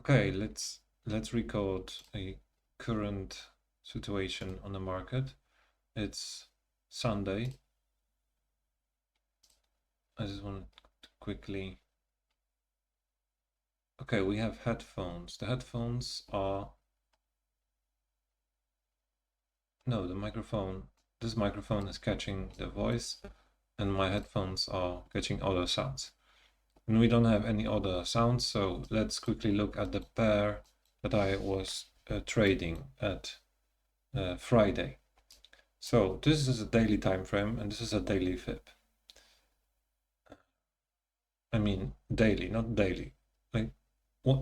Okay, let's record a current situation on the market. It's Sunday. I just want to quickly. Okay, we have headphones. The headphones are no, the microphone. This microphone is catching the voice, and my headphones are catching other sounds. And we don't have any other sounds, so let's quickly look at the pair that I was trading at Friday. So this is a daily time frame, and this is a daily fib. I mean daily, not daily. Like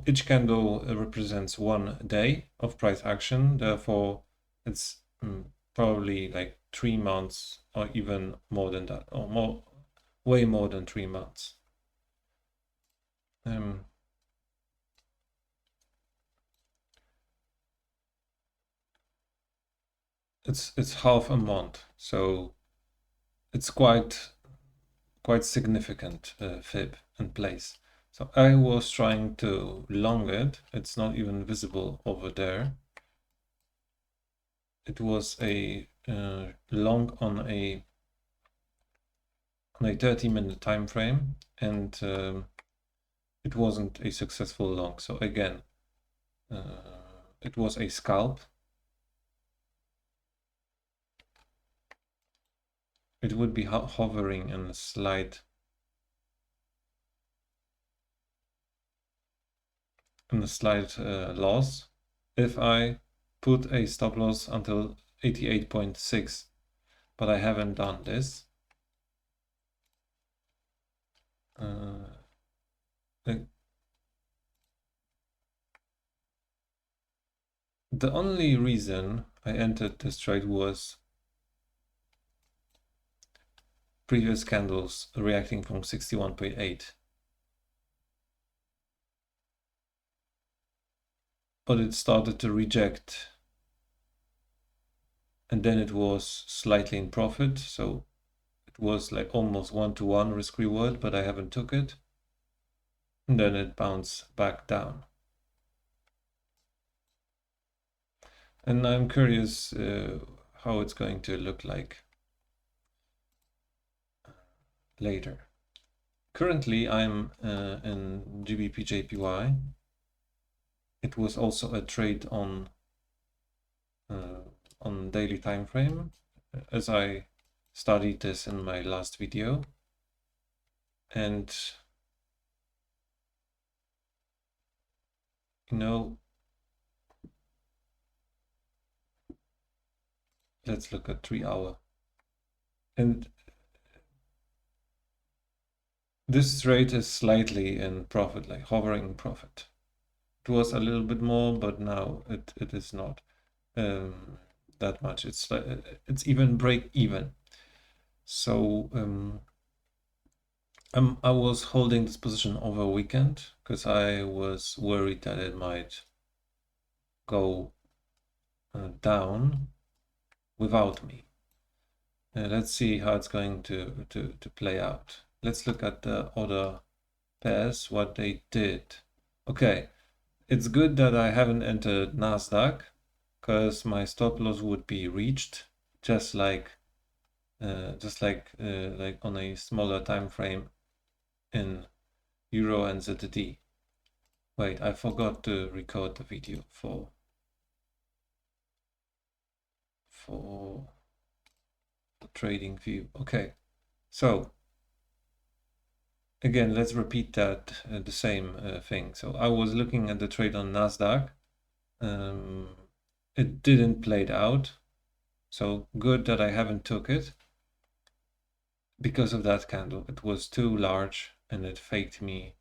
each candle represents 1 day of price action. Therefore, it's probably like 3 months or even more than that, or more, way more than 3 months. It's half a month, so it's quite significant fib in place. So I was trying to long it. It's not even visible over there. It was a long on a 30-minute time frame, and it wasn't a successful long. So again, it was a scalp. It would be hovering in a slight loss if I put a stop loss until 88.6, but I haven't done this. The only reason I entered this trade was previous candles reacting from 61.8. But it started to reject, and then it was slightly in profit, so it was like almost 1-to-1 risk reward, but I haven't took it, and then it bounced back down. And I'm curious how it's going to look like later. Currently I'm in GBP JPY. It was also a trade on daily time frame, as I studied this in my last video. And you know, let's look at 3-hour. And this trade is slightly in profit, like hovering in profit. It was a little bit more, but now it is not that much. It's even break even. So I was holding this position over a weekend because I was worried that it might go down without me. Let's see how it's going to play out. Let's look at the other pairs, what they did. Okay, it's good that I haven't entered Nasdaq, because my stop loss would be reached, just like on a smaller time frame in Euro and ZD. Wait, I forgot to record the video for the trading view. Okay, so again, let's repeat that the same thing. So I was looking at the trade on Nasdaq. It didn't play it out, so good that I haven't took it because of that candle. It was too large and it faked me.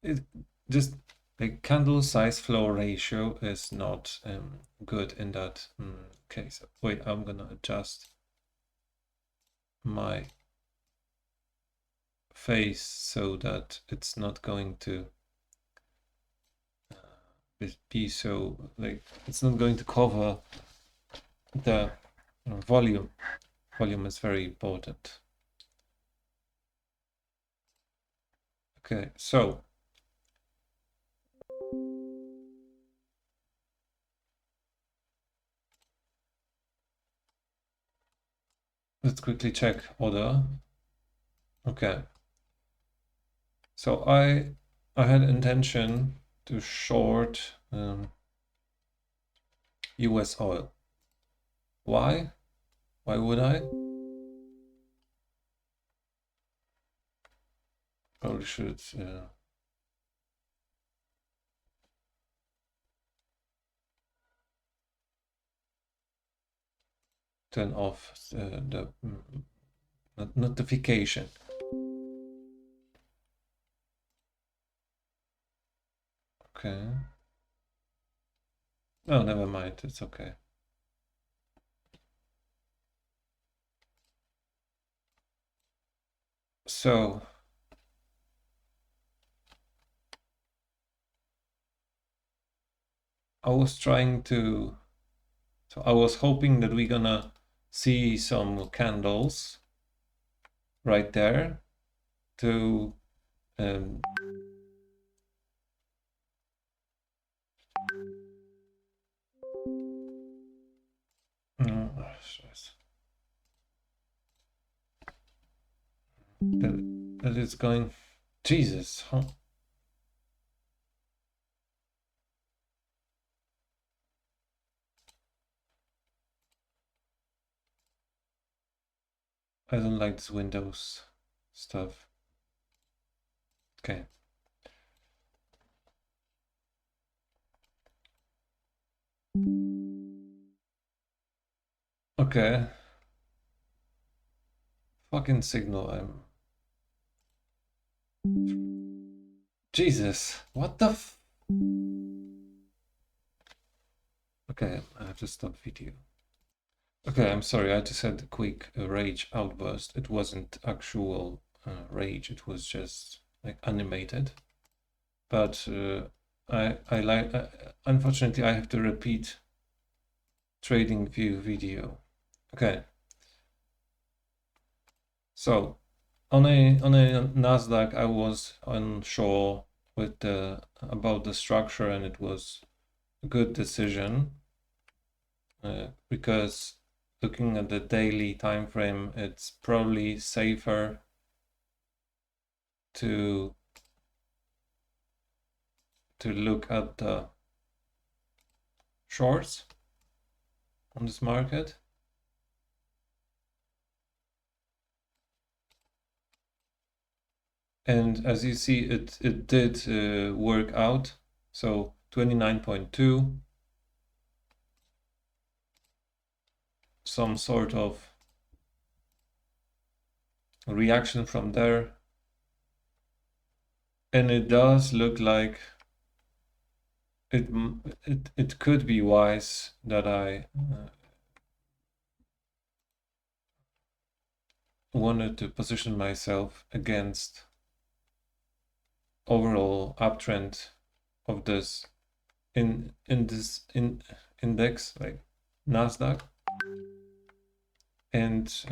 It just the candle size flow ratio is not good in that case. Wait, I'm gonna adjust my face so that it's not going to be so, like, it's not going to cover the volume. Volume is very important. Okay, so let's quickly check order. Okay, so I had intention to short US oil. Why? Why would I? Probably should turn off the notification. Okay. Oh, never mind. It's okay. So I was trying to. So I was hoping that we're gonna see some candles right there to um, that it's going. Jesus, huh? I don't like this Windows stuff. Okay. Okay. Fucking signal. Jesus, what the Okay, I have to stop video. Okay, I'm sorry, I just had a quick rage outburst. It wasn't actual rage, it was just like animated. But I like, unfortunately, I have to repeat trading view video. Okay. So on a Nasdaq, I was unsure with about the structure, and it was a good decision because looking at the daily time frame, it's probably safer to look at the shorts on this market. And as you see, it did work out. So 29.2, some sort of reaction from there. And it does look like it could be wise that I wanted to position myself against overall uptrend of this in this index like Nasdaq, and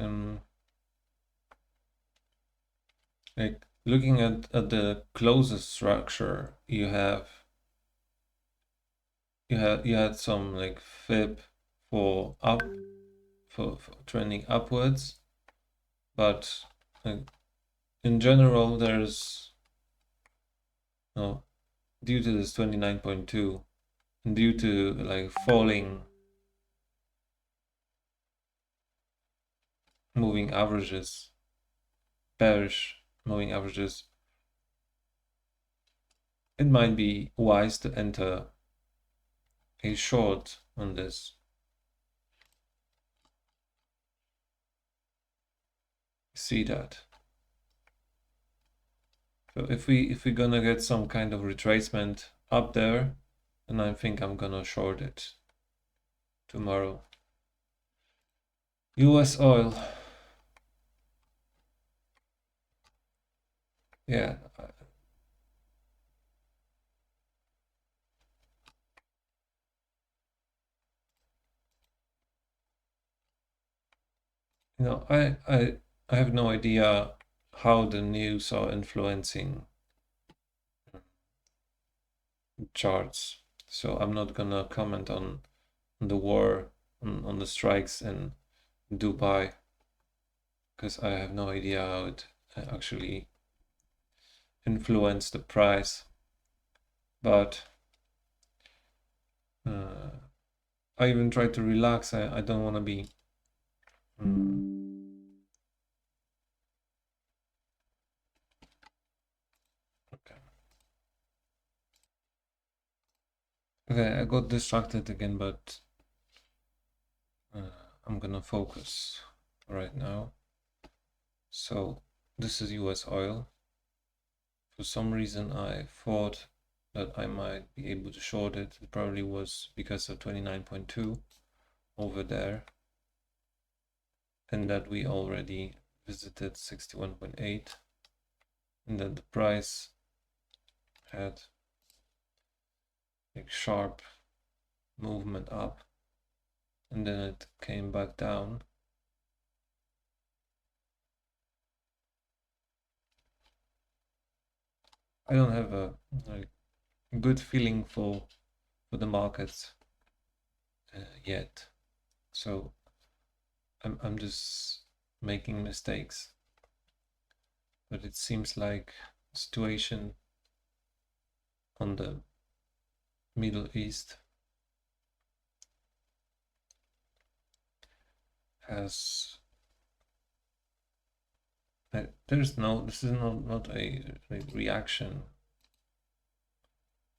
like looking at the closest structure, you had some like fib for up for trending upwards, but like, in general there's no, due to this 29.2 and due to like falling moving averages, bearish moving averages, it might be wise to enter a short on this. See that. So if we're gonna get some kind of retracement up there, then I think I'm gonna short it tomorrow. US oil. Yeah. You know, I have no idea how the news are influencing charts. So I'm not gonna comment on the war, on the strikes in Dubai, because I have no idea how it actually influenced the price. But I even try to relax. I don't want to be okay. Okay, I got distracted again, but I'm gonna focus right now. So this is US oil. For some reason I thought that I might be able to short it. It probably was because of 29.2 over there, and that we already visited 61.8, and that the price had a sharp movement up, and then it came back down. I don't have a good feeling for the markets yet, so I'm just making mistakes. But it seems like the situation on the Middle East has there's no, this is not a reaction.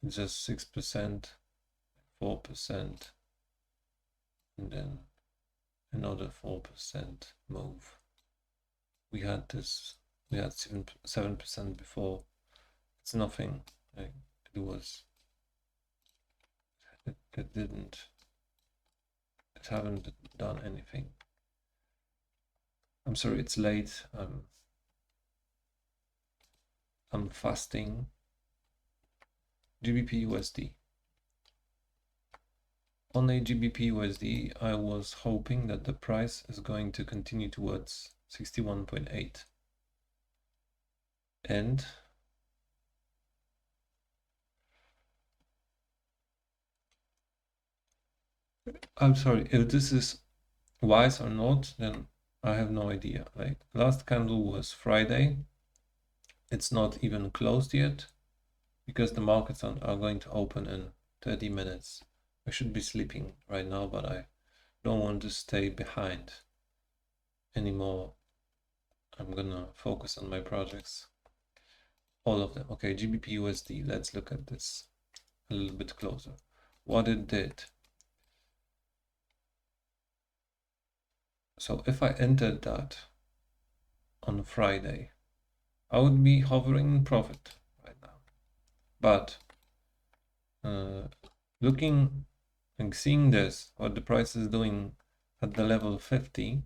It's just 6%, 4%, and then another 4% move. We had 7% before. It's nothing. It haven't done anything. I'm sorry, it's late. I'm fasting. GBP USD. On a GBP USD, I was hoping that the price is going to continue towards 61.8. And I'm sorry, if this is wise or not, then I have no idea. Like, last candle was Friday. It's not even closed yet because the markets are going to open in 30 minutes. I should be sleeping right now, but I don't want to stay behind anymore. I'm gonna focus on my projects. All of them. Okay, GBP USD. Let's look at this a little bit closer. What it did. So if I entered that on Friday, I would be hovering in profit right now. But looking and seeing this, what the price is doing at the level 50,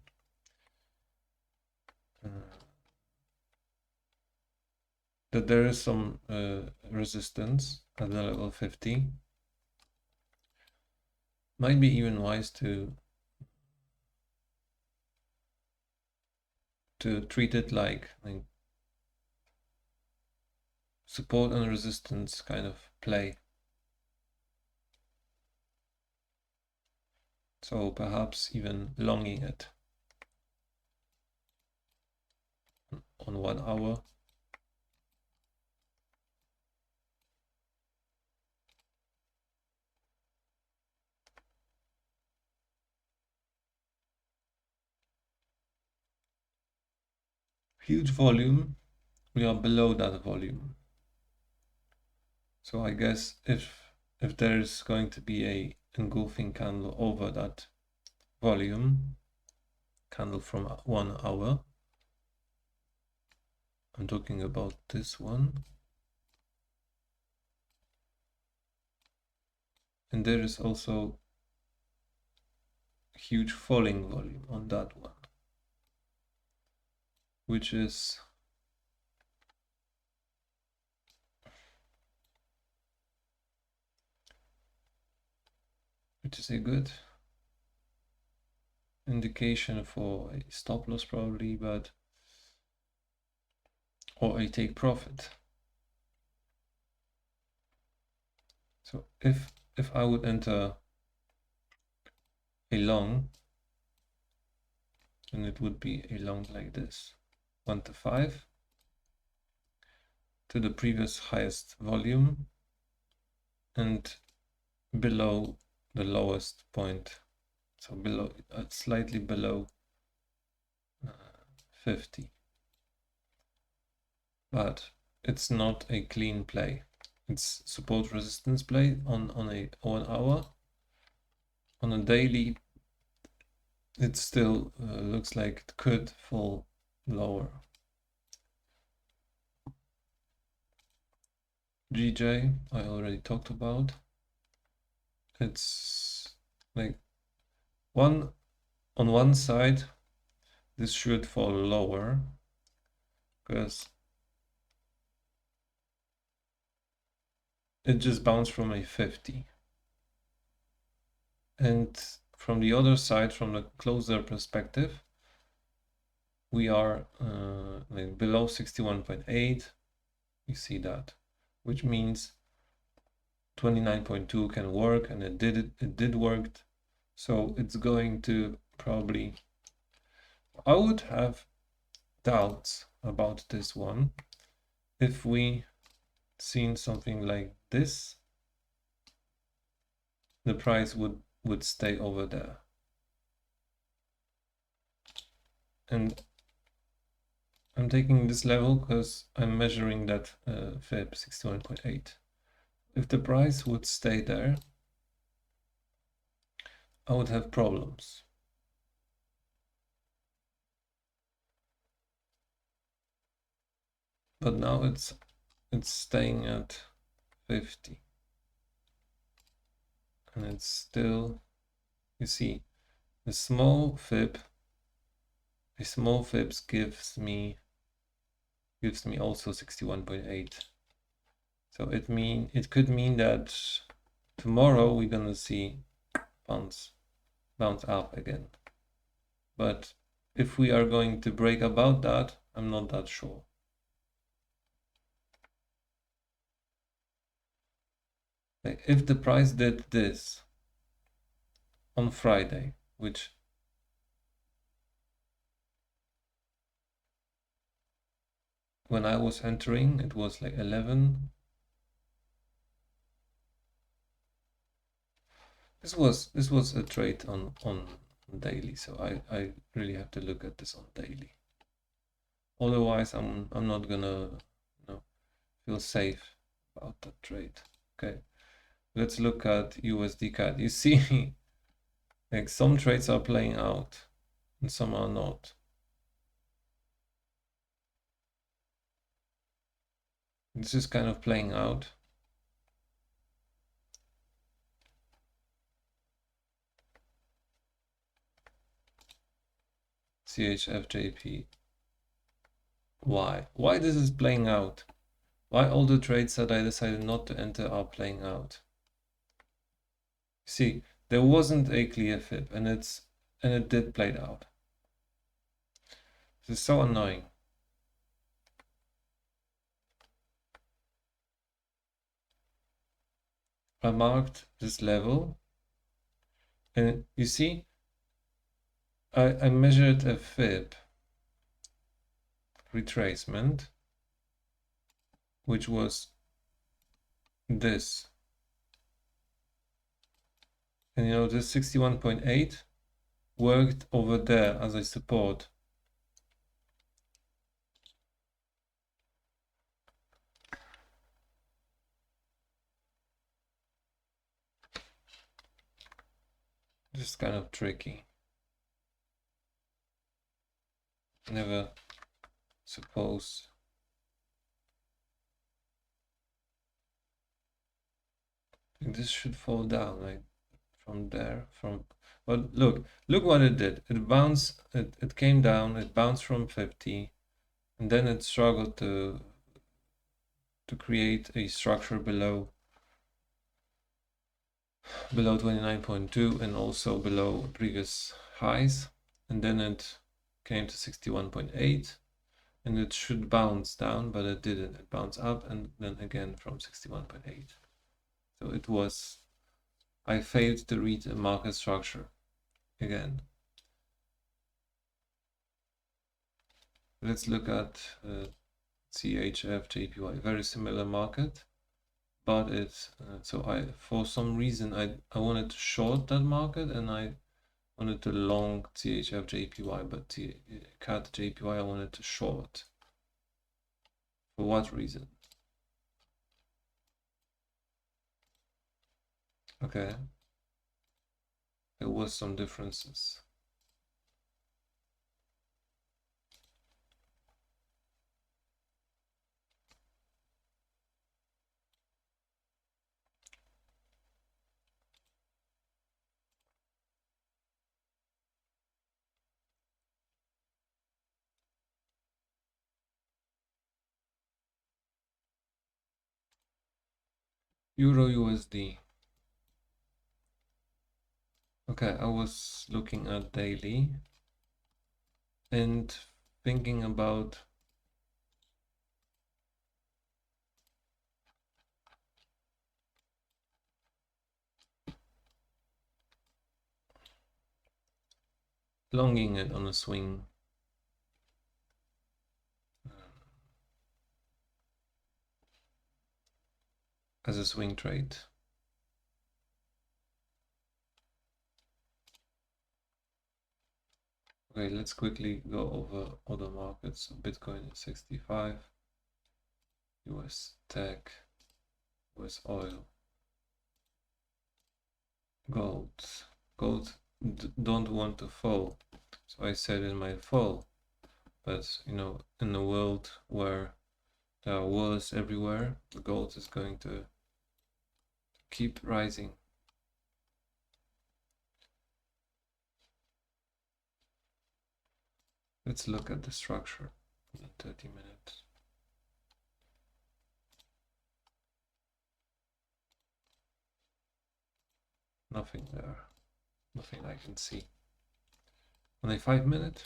that there is some resistance at the level 50, might be even wise to treat it like support and resistance kind of play. So perhaps even longing it on 1 hour. Huge volume, we are below that volume. So I guess if there's going to be a engulfing candle over that volume, candle from 1 hour, I'm talking about this one, and there is also huge falling volume on that one, which is a good indication for a stop loss probably, but or a take profit. So if I would enter a long, then it would be a long like this, 1 to 5 to the previous highest volume and below the lowest point, so below, slightly below 50. But it's not a clean play. It's support resistance play on a 1 hour. On a daily, it still looks like it could fall lower. GJ, I already talked about. It's like on one side, this should fall lower because it just bounced from a 50. And from the other side, from the closer perspective, we are like below 61.8. You see that, which means 29.2 can work, and it did work. So it's going to probably, I would have doubts about this one if we seen something like this. The price would stay over there, and I'm taking this level because I'm measuring that fib 61.8. If the price would stay there, I would have problems. But now it's staying at 50. And it's still, you see, a small fibs gives me also 61.8. So it could mean that tomorrow we're gonna see bounce up again. But if we are going to break about that, I'm not that sure. Like if the price did this on Friday, which when I was entering, it was like 11. This was a trade on daily, so I really have to look at this on daily. Otherwise, I'm not gonna feel safe about that trade. Okay, let's look at USD CAD. You see, like some trades are playing out and some are not. This is kind of playing out. CHFJP. Why this is playing out? Why all the trades that I decided not to enter are playing out? See, there wasn't a clear fib, and it did play out. This is so annoying. I marked this level, and you see, I measured a fib retracement, which was this. And you know, this 61.8 worked over there as a support. This is kind of tricky. Never suppose this should fall down like from there, but look what it did. It bounced, it came down, it bounced from 50, and then it struggled to create a structure below 29.2 and also below previous highs, and then it came to 61.8, and it should bounce down, but it didn't. It bounced up and then again from 61.8. So it was, I failed to read the market structure again. Let's look at CHF JPY, very similar market, but it's so for some reason I wanted to short that market and I wanted to long CHF JPY, but CAD JPY I wanted to short. For what reason? Okay, there was some differences. Euro USD. Okay, I was looking at daily and thinking about longing it on a swing. As a swing trade. Okay, let's quickly go over other markets. So Bitcoin is 65, US tech, US oil, gold. Gold don't want to fall. So I said it might fall. But you know, in a world where there are wars everywhere, the gold is going to keep rising. Let's look at the structure in 30 minutes. Nothing there. Nothing I can see. On a 5 minute.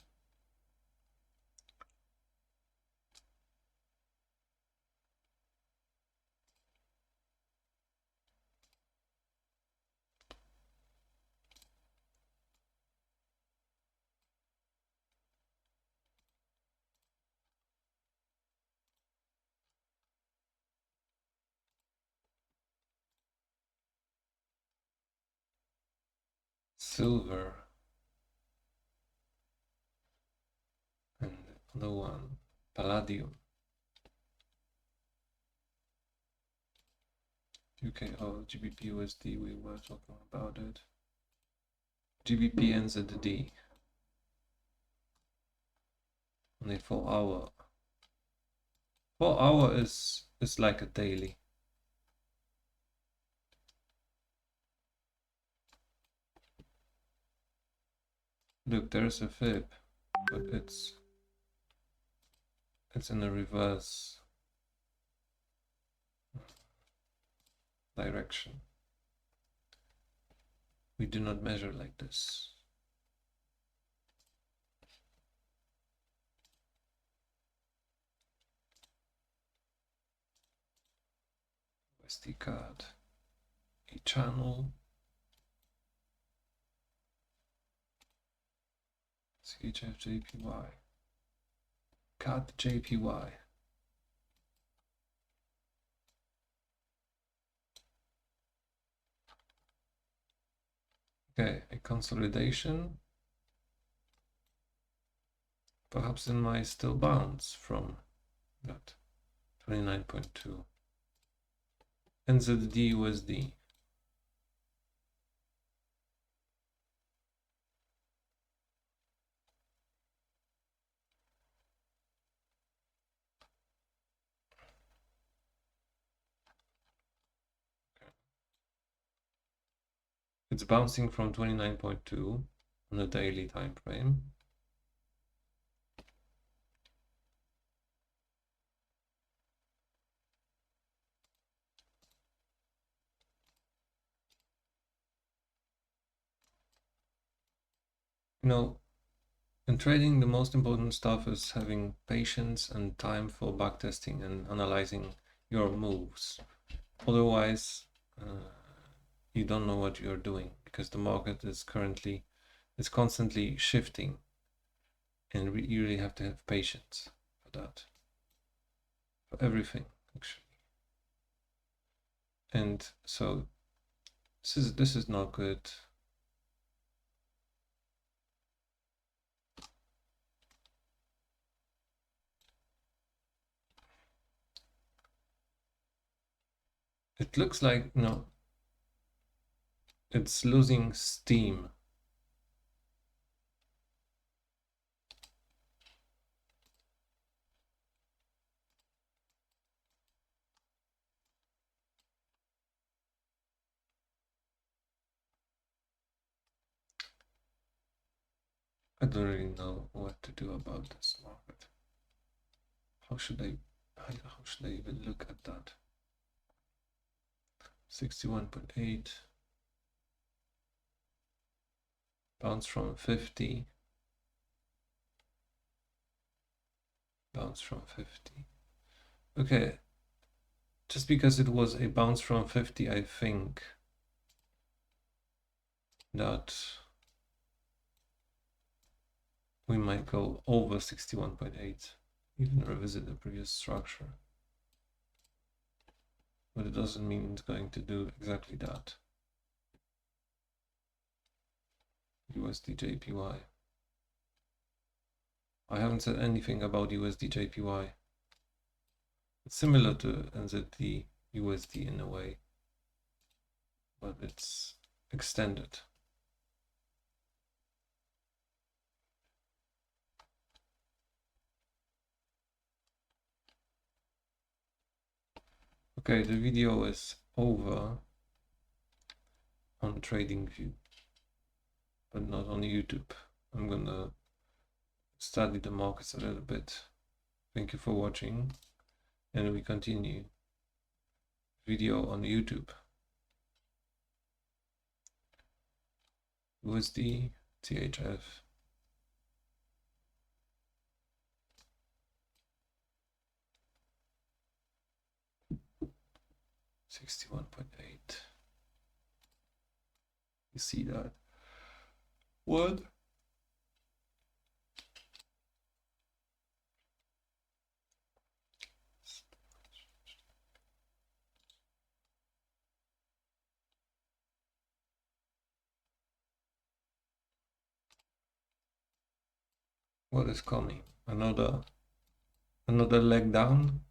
Silver. And another one, palladium. UKO, GBP USD, we were talking about it. GBP NZD on a 4 hour. 4 hour is like a daily. Look, there's a fib, but it's in a reverse direction. We do not measure like this. SD card, a channel, CHF JPY, CAD JPY. Okay, a consolidation. Perhaps it might still bounce from that 29.2. NZD USD. It's bouncing from 29.2 on the daily time frame. You know, in trading, the most important stuff is having patience and time for backtesting and analyzing your moves. Otherwise, you don't know what you're doing, because the market is constantly shifting, and you really have to have patience for that, for everything actually. And so this is not good. It looks like, no, it's losing steam. I don't really know what to do about this market. How should I even look at that? 61.8, bounce from 50, bounce from 50. Okay, just because it was a bounce from 50, I think that we might go over 61.8, even revisit the previous structure. But it doesn't mean it's going to do exactly that. USD JPY. I haven't said anything about USD JPY. It's similar to NZD USD in a way, but it's extended. Okay, the video is over on TradingView, but not on YouTube. I'm gonna study the markets a little bit. Thank you for watching, and we continue video on YouTube. USD THF. $61.8. You see that? What? What is coming? Another leg down?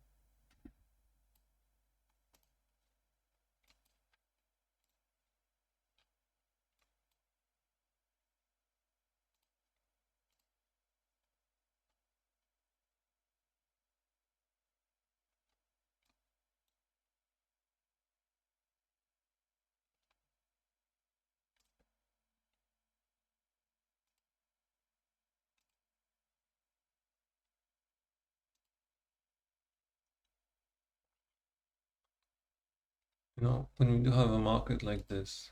You know, when we do have a market like this,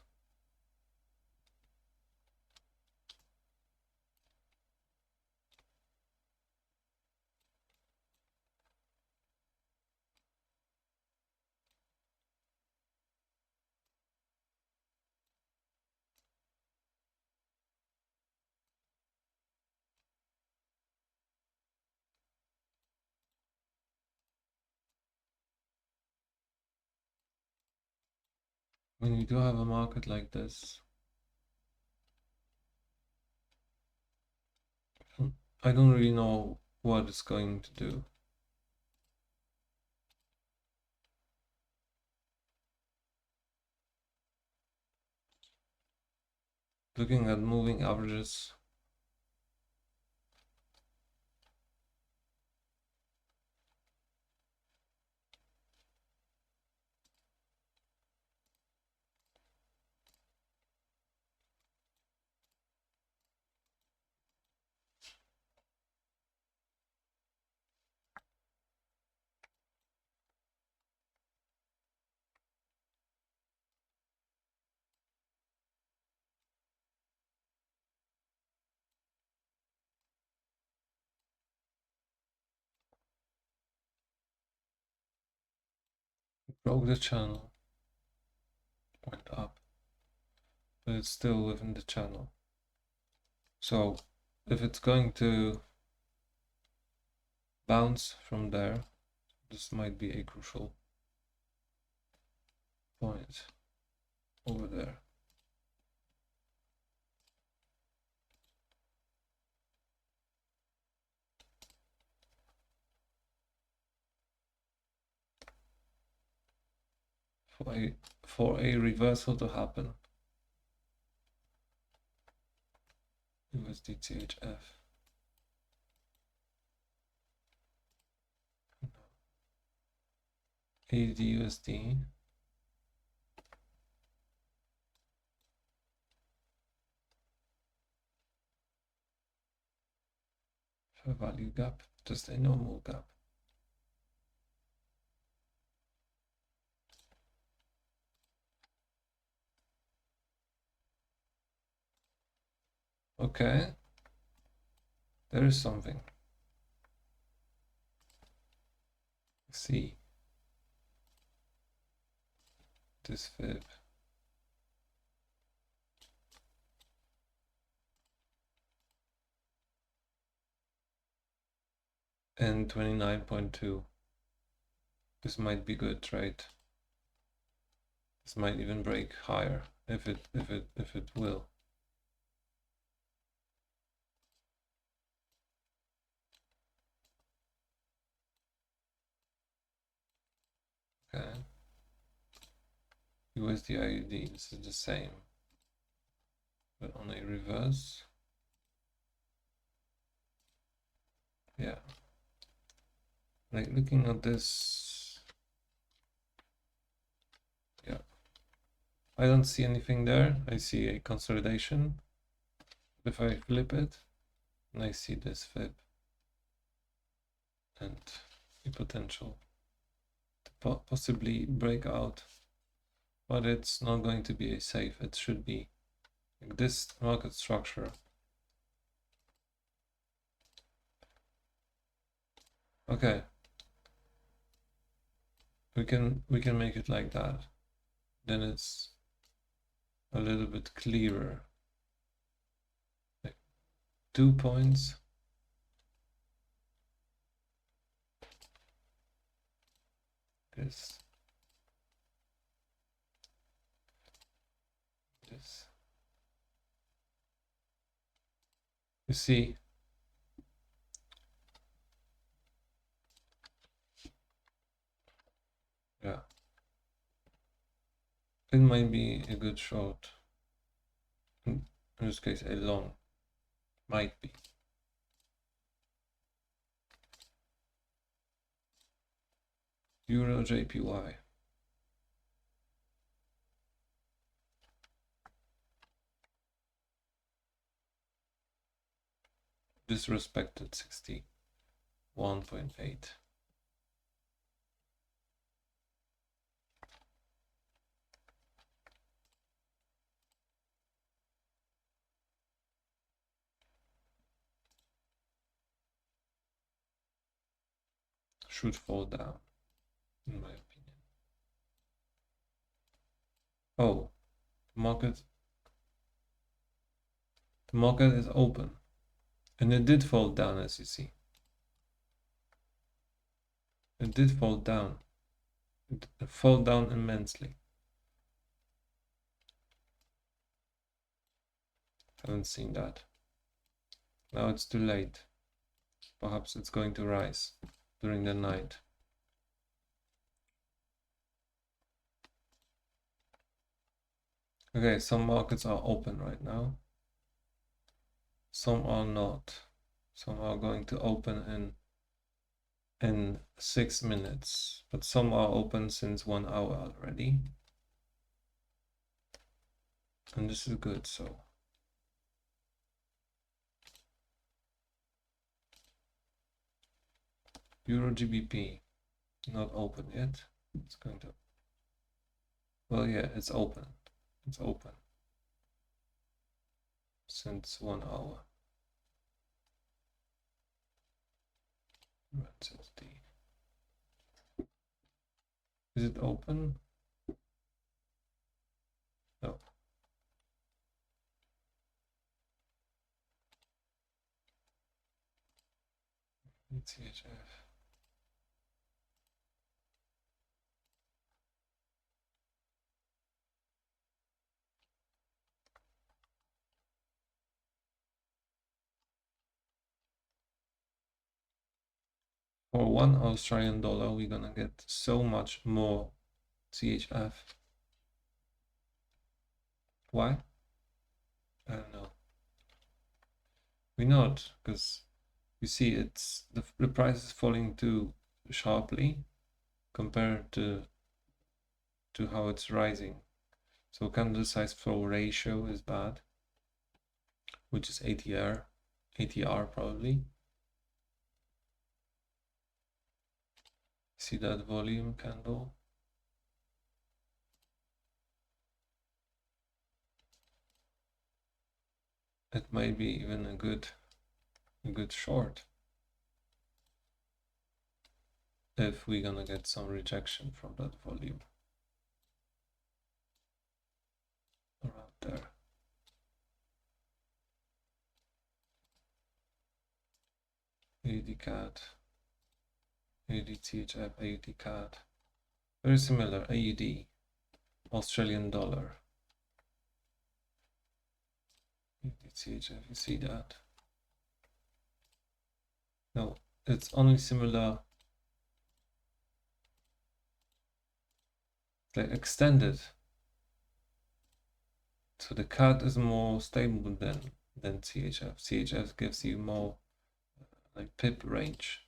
when we do have a market like this, I don't really know what it's going to do. Looking at moving averages, broke the channel. went up, but it's still within the channel. So if it's going to bounce from there, this might be a crucial point over there. For a reversal to happen. USD AUD/USD. Fair value gap, just a normal gap. Okay, there is something. See this fib. And 29.2. This might be good trade. This might even break higher if it will. Okay. USD/AUD, this is the same, but on a reverse. Yeah. Like looking at this, yeah, I don't see anything there. I see a consolidation. If I flip it, and I see this fib and a potential to possibly break out, but it's not going to be a safe. It should be like this market structure. Okay, we can make it like that. Then it's a little bit clearer. Like 2 points. This. You see, yeah, it might be a good short. In this case, a long might be. Euro JPY. Disrespected 61.8. Should fall down, in my opinion. Oh, the market is open, and it did fall down, as you see. It did fall down. It fell down immensely. Haven't seen that. Now it's too late. Perhaps it's going to rise during the night. Okay, some markets are open right now. Some are not. Some are going to open in 6 minutes, but some are open since 1 hour already. And this is good, so. Euro GBP, not open yet. It's going to, well, yeah, it's open. It's open since 1 hour. Is it open? CHF. For $1 Australian, we're gonna get so much more CHF. Why? I don't know. We know it because you see it's the price is falling too sharply compared to how it's rising. So candle size flow ratio is bad, which is ATR probably. See that volume candle? It might be even a good short if we're gonna get some rejection from that volume around there. AUD CAD, AUD CHF, AUD CAD, very similar. AUD Australian dollar, AUD CHF. You see that? No, it's only similar. They extended, so the CAD is more stable than CHF. CHF gives you more like pip range.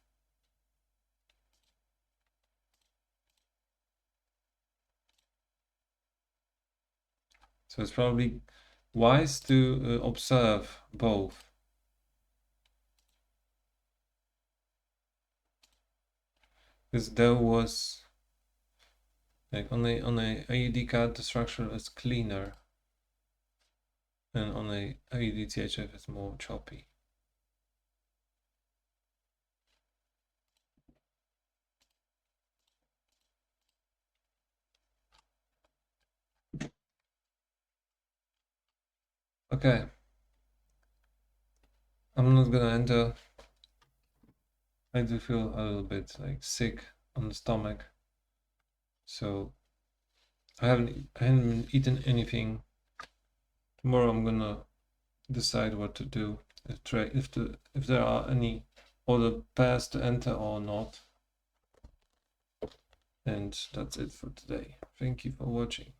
So it's probably wise to observe both. Because there was like on a AUD CAD the structure is cleaner, and on a AUD CHF it's more choppy. Okay, I'm not gonna enter. I do feel a little bit like sick on the stomach, so I haven't eaten anything. Tomorrow I'm gonna decide what to do, if there are any other pairs to enter or not. And that's it for today. Thank you for watching.